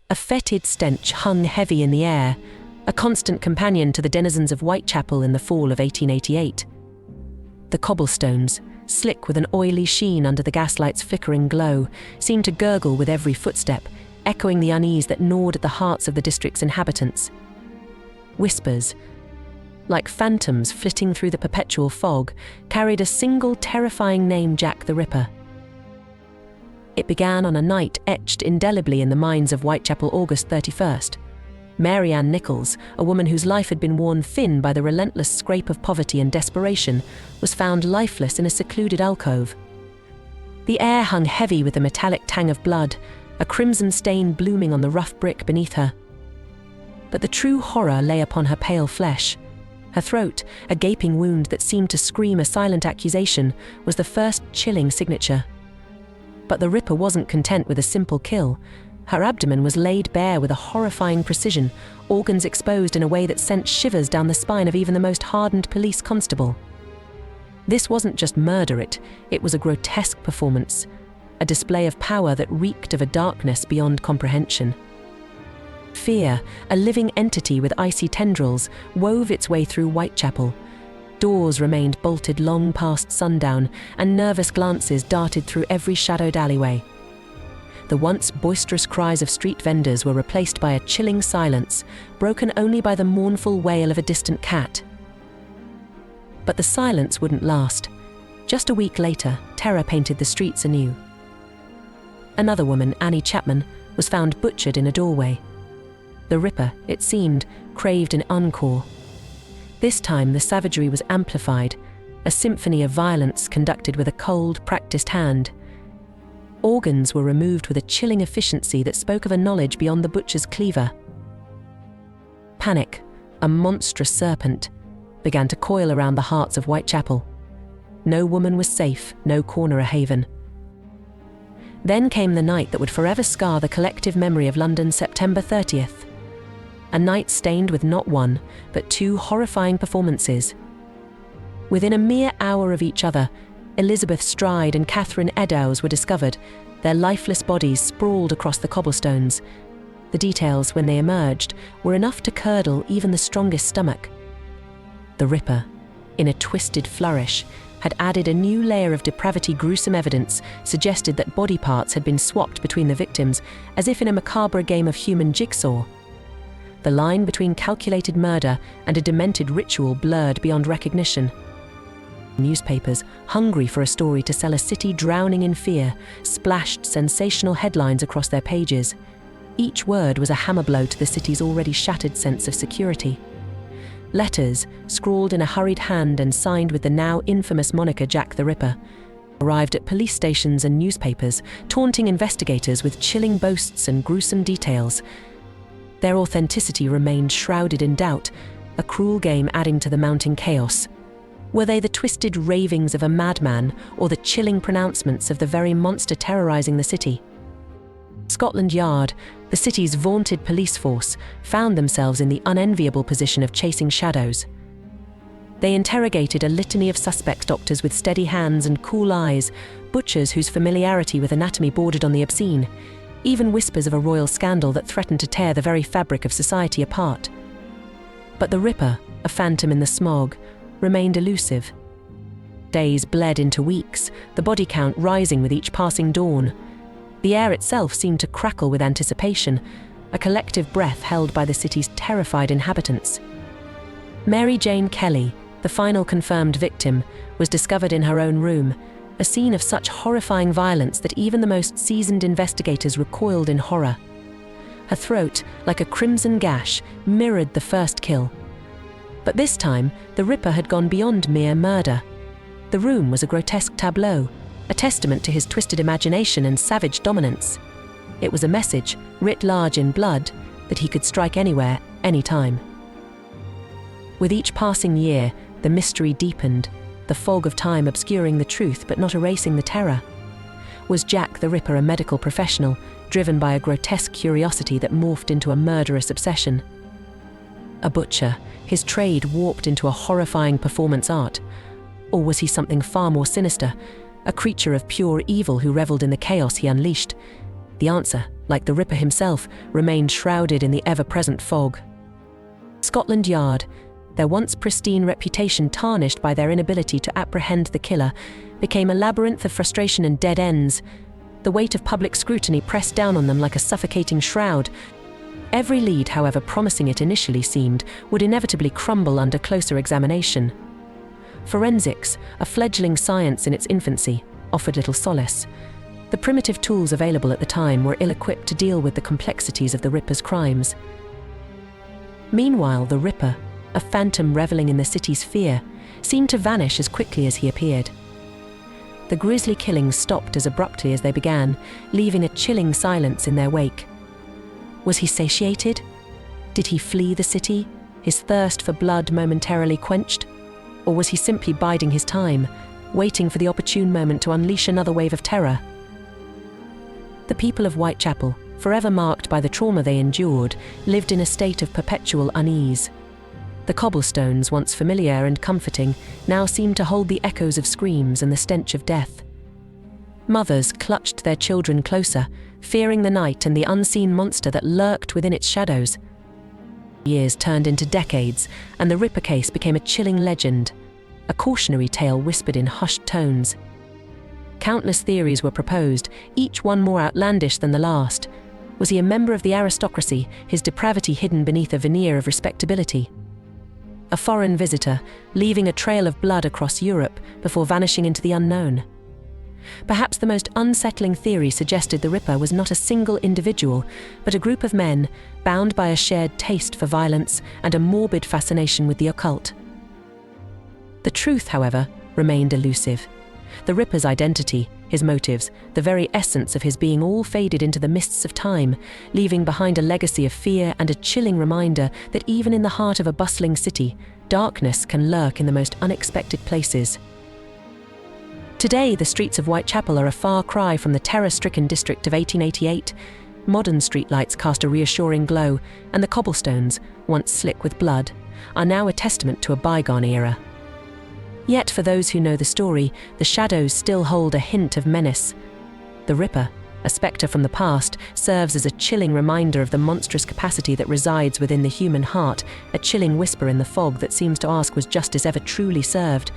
A fetid stench hung heavy in the air, a constant companion to the denizens of Whitechapel in the fall of 1888. The cobblestones, slick with an oily sheen under the gaslight's flickering glow, seemed to gurgle with every footstep, echoing the unease that gnawed at the hearts of the district's inhabitants. Whispers, like phantoms flitting through the perpetual fog, carried a single terrifying name: Jack the Ripper. It began on a night etched indelibly in the minds of Whitechapel, August 31st. Mary Ann Nichols, a woman whose life had been worn thin by the relentless scrape of poverty and desperation, was found lifeless in a secluded alcove. The air hung heavy with the metallic tang of blood, a crimson stain blooming on the rough brick beneath her. But the true horror lay upon her pale flesh. Her throat, a gaping wound that seemed to scream a silent accusation, was the first chilling signature. But the Ripper wasn't content with a simple kill. Her abdomen was laid bare with a horrifying precision, organs exposed in a way that sent shivers down the spine of even the most hardened police constable. This wasn't just murder, it was a grotesque performance, a display of power that reeked of a darkness beyond comprehension. Fear, a living entity with icy tendrils, wove its way through Whitechapel. Doors remained bolted long past sundown, and nervous glances darted through every shadowed alleyway. The once boisterous cries of street vendors were replaced by a chilling silence, broken only by the mournful wail of a distant cat. But the silence wouldn't last. Just a week later, terror painted the streets anew. Another woman, Annie Chapman, was found butchered in a doorway. The Ripper, it seemed, craved an encore. This time the savagery was amplified, a symphony of violence conducted with a cold, practiced hand. Organs were removed with a chilling efficiency that spoke of a knowledge beyond the butcher's cleaver. Panic, a monstrous serpent, began to coil around the hearts of Whitechapel. No woman was safe, no corner a haven. Then came the night that would forever scar the collective memory of London, September 30th. A night stained with not one, but two horrifying performances. Within a mere hour of each other, Elizabeth Stride and Catherine Eddowes were discovered, their lifeless bodies sprawled across the cobblestones. The details, when they emerged, were enough to curdle even the strongest stomach. The Ripper, in a twisted flourish, had added a new layer of depravity. Gruesome evidence suggested that body parts had been swapped between the victims, as if in a macabre game of human jigsaw. The line between calculated murder and a demented ritual blurred beyond recognition. Newspapers, hungry for a story to sell a city drowning in fear, splashed sensational headlines across their pages. Each word was a hammer blow to the city's already shattered sense of security. Letters, scrawled in a hurried hand and signed with the now infamous moniker Jack the Ripper, arrived at police stations and newspapers, taunting investigators with chilling boasts and gruesome details. Their authenticity remained shrouded in doubt, a cruel game adding to the mounting chaos. Were they the twisted ravings of a madman, or the chilling pronouncements of the very monster terrorizing the city? Scotland Yard, the city's vaunted police force, found themselves in the unenviable position of chasing shadows. They interrogated a litany of suspects, doctors with steady hands and cool eyes, butchers whose familiarity with anatomy bordered on the obscene, even whispers of a royal scandal that threatened to tear the very fabric of society apart. But the Ripper, a phantom in the smog, remained elusive. Days bled into weeks, the body count rising with each passing dawn. The air itself seemed to crackle with anticipation, a collective breath held by the city's terrified inhabitants. Mary Jane Kelly, the final confirmed victim, was discovered in her own room, a scene of such horrifying violence that even the most seasoned investigators recoiled in horror. Her throat, like a crimson gash, mirrored the first kill. But this time, the Ripper had gone beyond mere murder. The room was a grotesque tableau, a testament to his twisted imagination and savage dominance. It was a message, writ large in blood, that he could strike anywhere, anytime. With each passing year, the mystery deepened, the fog of time obscuring the truth but not erasing the terror. Was Jack the Ripper a medical professional, driven by a grotesque curiosity that morphed into a murderous obsession? A butcher, his trade warped into a horrifying performance art? Or was he something far more sinister, a creature of pure evil who reveled in the chaos he unleashed? The answer, like the Ripper himself, remained shrouded in the ever-present fog. Scotland Yard, their once pristine reputation tarnished by their inability to apprehend the killer, became a labyrinth of frustration and dead ends. The weight of public scrutiny pressed down on them like a suffocating shroud. Every lead, however promising it initially seemed, would inevitably crumble under closer examination. Forensics, a fledgling science in its infancy, offered little solace. The primitive tools available at the time were ill-equipped to deal with the complexities of the Ripper's crimes. Meanwhile, the Ripper, a phantom reveling in the city's fear, seemed to vanish as quickly as he appeared. The grisly killings stopped as abruptly as they began, leaving a chilling silence in their wake. Was he satiated? Did he flee the city, his thirst for blood momentarily quenched? Or was he simply biding his time, waiting for the opportune moment to unleash another wave of terror? The people of Whitechapel, forever marked by the trauma they endured, lived in a state of perpetual unease. The cobblestones, once familiar and comforting, now seemed to hold the echoes of screams and the stench of death. Mothers clutched their children closer, fearing the night and the unseen monster that lurked within its shadows. Years turned into decades, and the Ripper case became a chilling legend, a cautionary tale whispered in hushed tones. Countless theories were proposed, each one more outlandish than the last. Was he a member of the aristocracy, his depravity hidden beneath a veneer of respectability? A foreign visitor, leaving a trail of blood across Europe before vanishing into the unknown? Perhaps the most unsettling theory suggested the Ripper was not a single individual, but a group of men bound by a shared taste for violence and a morbid fascination with the occult. The truth, however, remained elusive. The Ripper's identity, his motives, the very essence of his being all faded into the mists of time, leaving behind a legacy of fear and a chilling reminder that even in the heart of a bustling city, darkness can lurk in the most unexpected places. Today, the streets of Whitechapel are a far cry from the terror-stricken district of 1888. Modern streetlights cast a reassuring glow, and the cobblestones, once slick with blood, are now a testament to a bygone era. Yet for those who know the story, the shadows still hold a hint of menace. The Ripper, a spectre from the past, serves as a chilling reminder of the monstrous capacity that resides within the human heart, a chilling whisper in the fog that seems to ask, was justice ever truly served?